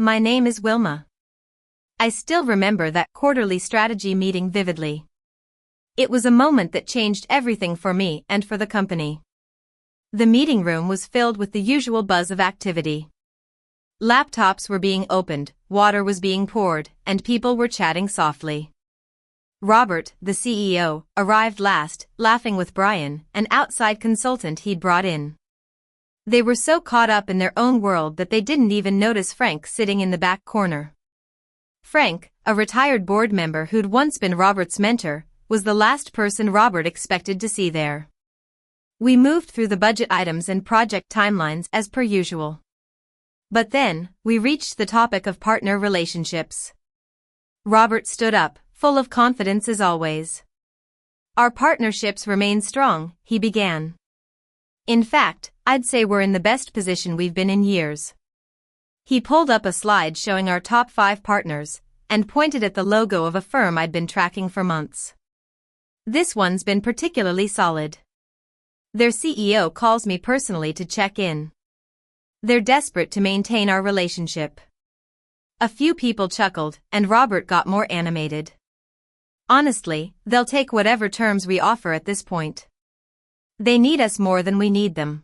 my name is Wilma. I still remember that quarterly strategy meeting vividly. It was a moment that changed everything for me and for the company. The meeting room was filled with the usual buzz of activity. Laptops were being opened, water was being poured, and people were chatting softly. Robert, the CEO, arrived last, laughing with Brian, an outside consultant he'd brought in. They were so caught up in their own world that they didn't even notice Frank sitting in the back corner. Frank, a retired board member who'd once been Robert's mentor, was the last person Robert expected to see there. We moved through the budget items and project timelines as per usual. But then, we reached the topic of partner relationships. Robert stood up, full of confidence as always. Our partnerships remain strong, he began. In fact, I'd say we're in the best position we've been in years. He pulled up a slide showing our top 5 partners, and pointed at the logo of a firm I'd been tracking for months. This one's been particularly solid. Their CEO calls me personally to check in. They're desperate to maintain our relationship. A few people chuckled, and Robert got more animated. Honestly, they'll take whatever terms we offer at this point. They need us more than we need them.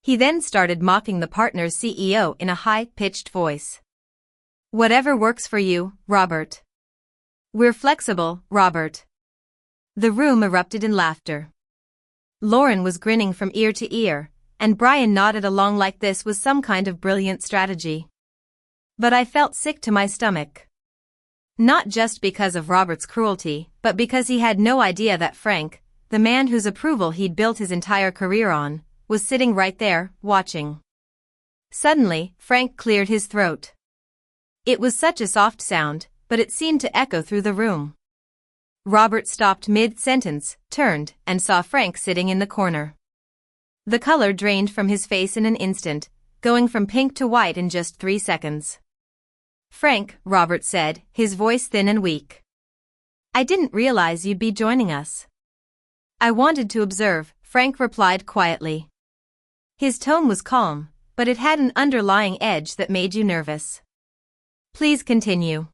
He then started mocking the partner's CEO in a high-pitched voice. Whatever works for you, Robert. We're flexible, Robert. The room erupted in laughter. Lauren was grinning from ear to ear, and Brian nodded along like this was some kind of brilliant strategy. But I felt sick to my stomach. Not just because of Robert's cruelty, but because he had no idea that Frank, the man whose approval he'd built his entire career on, was sitting right there, watching. Suddenly, Frank cleared his throat. It was such a soft sound, but it seemed to echo through the room. Robert stopped mid-sentence, turned, and saw Frank sitting in the corner. The color drained from his face in an instant, going from pink to white in just 3 seconds. Frank, Robert said, his voice thin and weak. I didn't realize you'd be joining us. I wanted to observe, Frank replied quietly. His tone was calm, but it had an underlying edge that made you nervous. Please continue.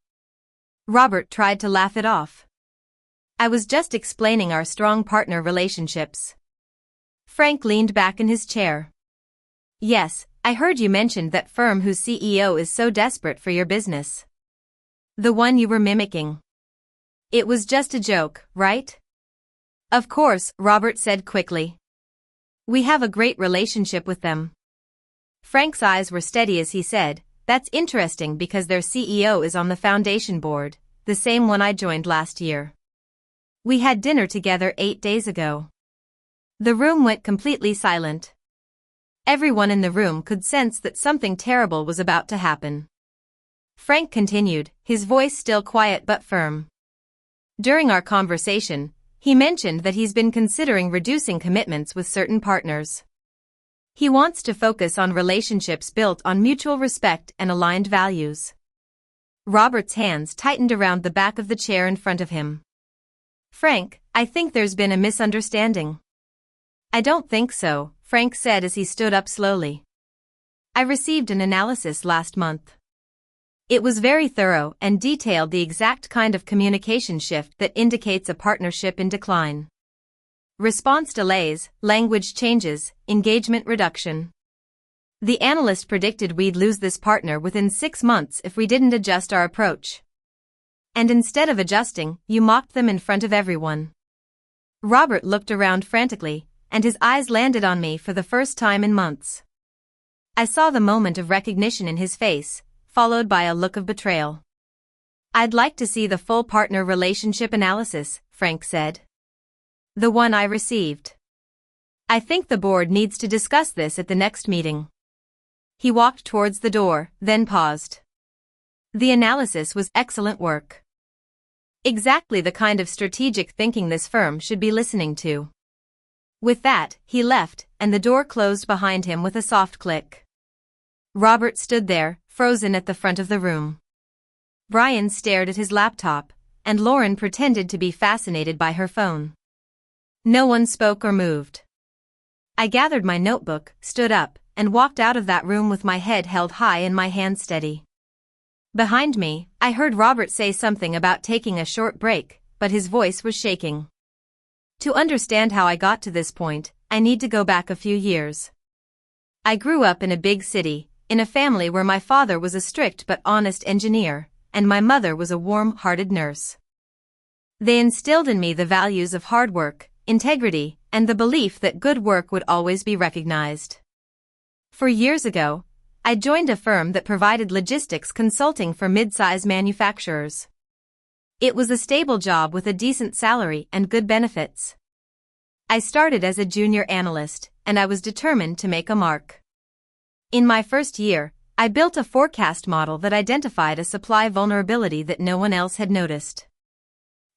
Robert tried to laugh it off. I was just explaining our strong partner relationships. Frank leaned back in his chair. Yes, I heard you mentioned that firm whose CEO is so desperate for your business. The one you were mimicking. It was just a joke, right? Of course, Robert said quickly. We have a great relationship with them. Frank's eyes were steady as he said, that's interesting because their CEO is on the foundation board, the same one I joined last year. We had dinner together 8 days ago. The room went completely silent. Everyone in the room could sense that something terrible was about to happen. Frank continued, his voice still quiet but firm. During our conversation, he mentioned that he's been considering reducing commitments with certain partners. He wants to focus on relationships built on mutual respect and aligned values. Robert's hands tightened around the back of the chair in front of him. Frank, I think there's been a misunderstanding. I don't think so, Frank said as he stood up slowly. I received an analysis last month. It was very thorough and detailed the exact kind of communication shift that indicates a partnership in decline. Response delays, language changes, engagement reduction. The analyst predicted we'd lose this partner within 6 months if we didn't adjust our approach. And instead of adjusting, you mocked them in front of everyone. Robert looked around frantically, and his eyes landed on me for the first time in months. I saw the moment of recognition in his face, followed by a look of betrayal. I'd like to see the full partner relationship analysis, Frank said. The one I received. I think the board needs to discuss this at the next meeting. He walked towards the door, then paused. The analysis was excellent work. Exactly the kind of strategic thinking this firm should be listening to. With that, he left, and the door closed behind him with a soft click. Robert stood there, frozen at the front of the room. Brian stared at his laptop, and Lauren pretended to be fascinated by her phone. No one spoke or moved. I gathered my notebook, stood up, and walked out of that room with my head held high and my hands steady. Behind me, I heard Robert say something about taking a short break, but his voice was shaking. To understand how I got to this point, I need to go back a few years. I grew up in a big city, in a family where my father was a strict but honest engineer, and my mother was a warm-hearted nurse. They instilled in me the values of hard work, integrity, and the belief that good work would always be recognized. 4 years ago, I joined a firm that provided logistics consulting for mid-size manufacturers. It was a stable job with a decent salary and good benefits. I started as a junior analyst, and I was determined to make a mark. In my first year, I built a forecast model that identified a supply vulnerability that no one else had noticed.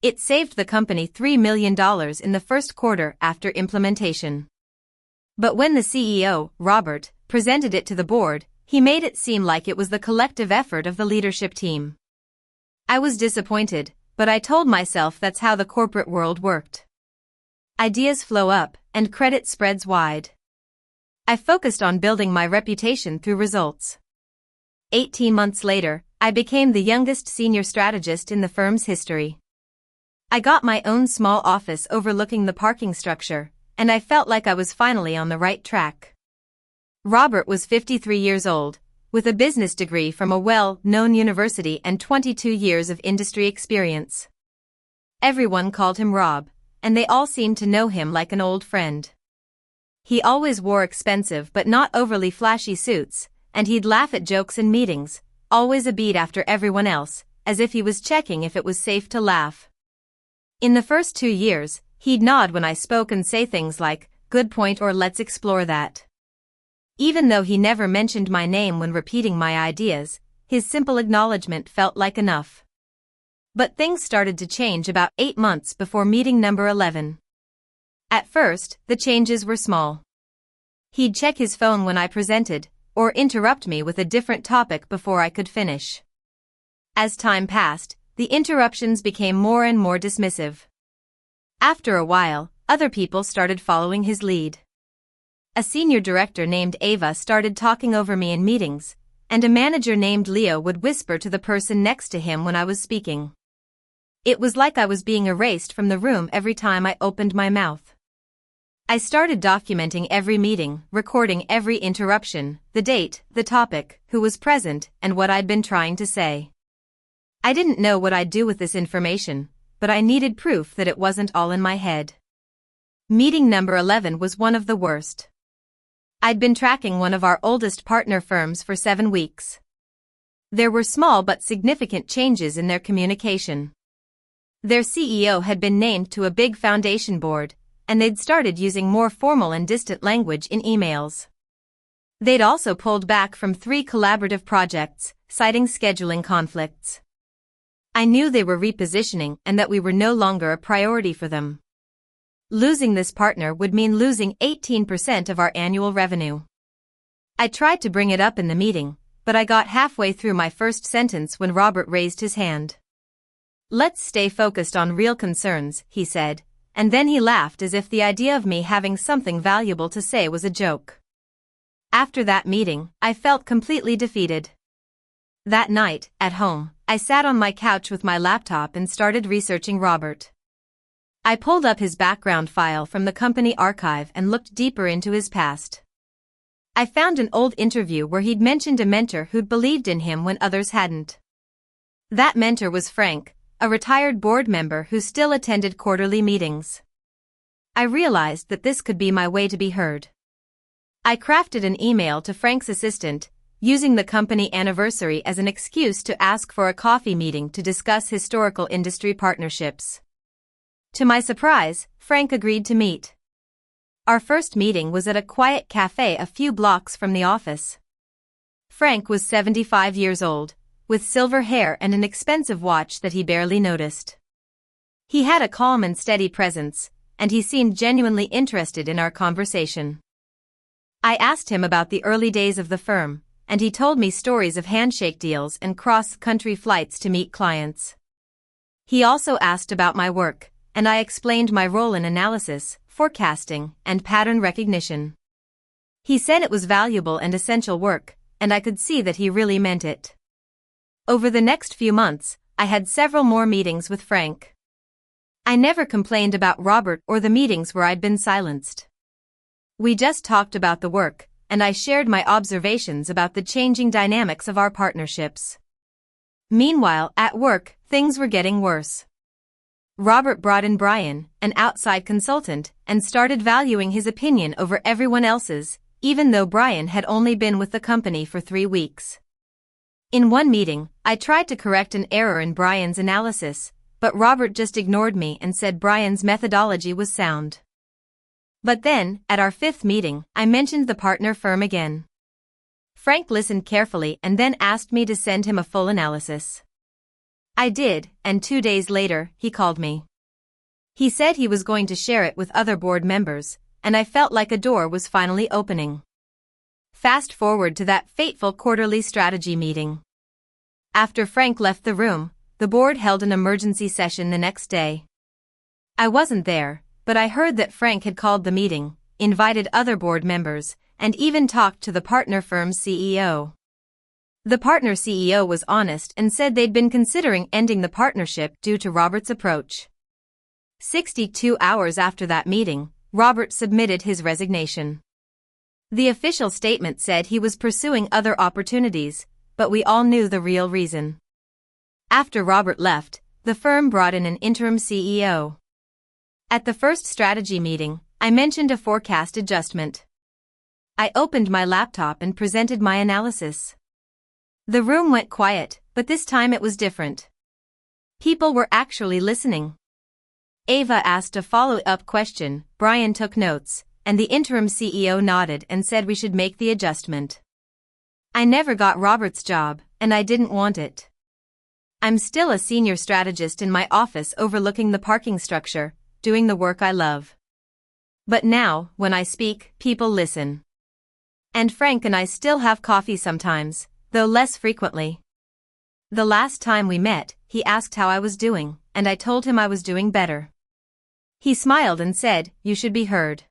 It saved the company $3 million in the first quarter after implementation. But when the CEO, Robert, presented it to the board, he made it seem like it was the collective effort of the leadership team. I was disappointed, but I told myself that's how the corporate world worked. Ideas flow up, and credit spreads wide. I focused on building my reputation through results. 18 months later, I became the youngest senior strategist in the firm's history. I got my own small office overlooking the parking structure, and I felt like I was finally on the right track. Robert was 53 years old, with a business degree from a well-known university and 22 years of industry experience. Everyone called him Rob, and they all seemed to know him like an old friend. He always wore expensive but not overly flashy suits, and he'd laugh at jokes in meetings, always a beat after everyone else, as if he was checking if it was safe to laugh. In the first 2 years, he'd nod when I spoke and say things like, "Good point," or "Let's explore that." Even though he never mentioned my name when repeating my ideas, his simple acknowledgement felt like enough. But things started to change about 8 months before meeting number 11. At first, the changes were small. He'd check his phone when I presented, or interrupt me with a different topic before I could finish. As time passed, the interruptions became more and more dismissive. After a while, other people started following his lead. A senior director named Ava started talking over me in meetings, and a manager named Leo would whisper to the person next to him when I was speaking. It was like I was being erased from the room every time I opened my mouth. I started documenting every meeting, recording every interruption, the date, the topic, who was present, and what I'd been trying to say. I didn't know what I'd do with this information, but I needed proof that it wasn't all in my head. Meeting number 11 was one of the worst. I'd been tracking one of our oldest partner firms for 7 weeks. There were small but significant changes in their communication. Their CEO had been named to a big foundation board, and they'd started using more formal and distant language in emails. They'd also pulled back from 3 collaborative projects, citing scheduling conflicts. I knew they were repositioning and that we were no longer a priority for them. Losing this partner would mean losing 18% of our annual revenue. I tried to bring it up in the meeting, but I got halfway through my first sentence when Robert raised his hand. "Let's stay focused on real concerns," he said, and then he laughed as if the idea of me having something valuable to say was a joke. After that meeting, I felt completely defeated. That night, at home, I sat on my couch with my laptop and started researching Robert. I pulled up his background file from the company archive and looked deeper into his past. I found an old interview where he'd mentioned a mentor who'd believed in him when others hadn't. That mentor was Frank, a retired board member who still attended quarterly meetings. I realized that this could be my way to be heard. I crafted an email to Frank's assistant, using the company anniversary as an excuse to ask for a coffee meeting to discuss historical industry partnerships. To my surprise, Frank agreed to meet. Our first meeting was at a quiet cafe a few blocks from the office. Frank was 75 years old, with silver hair and an expensive watch that he barely noticed. He had a calm and steady presence, and he seemed genuinely interested in our conversation. I asked him about the early days of the firm, and he told me stories of handshake deals and cross-country flights to meet clients. He also asked about my work, and I explained my role in analysis, forecasting, and pattern recognition. He said it was valuable and essential work, and I could see that he really meant it. Over the next few months, I had several more meetings with Frank. I never complained about Robert or the meetings where I'd been silenced. We just talked about the work, and I shared my observations about the changing dynamics of our partnerships. Meanwhile, at work, things were getting worse. Robert brought in Brian, an outside consultant, and started valuing his opinion over everyone else's, even though Brian had only been with the company for 3 weeks. In one meeting, I tried to correct an error in Brian's analysis, but Robert just ignored me and said Brian's methodology was sound. But then, at our 5th meeting, I mentioned the partner firm again. Frank listened carefully and then asked me to send him a full analysis. I did, and 2 days later, he called me. He said he was going to share it with other board members, and I felt like a door was finally opening. Fast forward to that fateful quarterly strategy meeting. After Frank left the room, the board held an emergency session the next day. I wasn't there, but I heard that Frank had called the meeting, invited other board members, and even talked to the partner firm's CEO. The partner CEO was honest and said they'd been considering ending the partnership due to Robert's approach. 62 hours after that meeting, Robert submitted his resignation. The official statement said he was pursuing other opportunities, but we all knew the real reason. After Robert left, the firm brought in an interim CEO. At the first strategy meeting, I mentioned a forecast adjustment. I opened my laptop and presented my analysis. The room went quiet, but this time it was different. People were actually listening. Ava asked a follow-up question, Brian took notes, and the interim CEO nodded and said we should make the adjustment. I never got Robert's job, and I didn't want it. I'm still a senior strategist in my office overlooking the parking structure, doing the work I love. But now, when I speak, people listen. And Frank and I still have coffee sometimes, though less frequently. The last time we met, he asked how I was doing, and I told him I was doing better. He smiled and said, "You should be heard.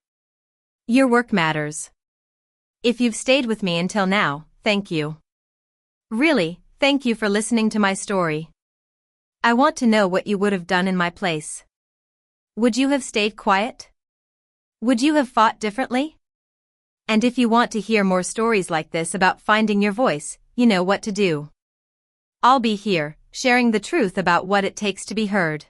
Your work matters." If you've stayed with me until now, thank you. Really, thank you for listening to my story. I want to know what you would have done in my place. Would you have stayed quiet? Would you have fought differently? And if you want to hear more stories like this about finding your voice, you know what to do. I'll be here, sharing the truth about what it takes to be heard.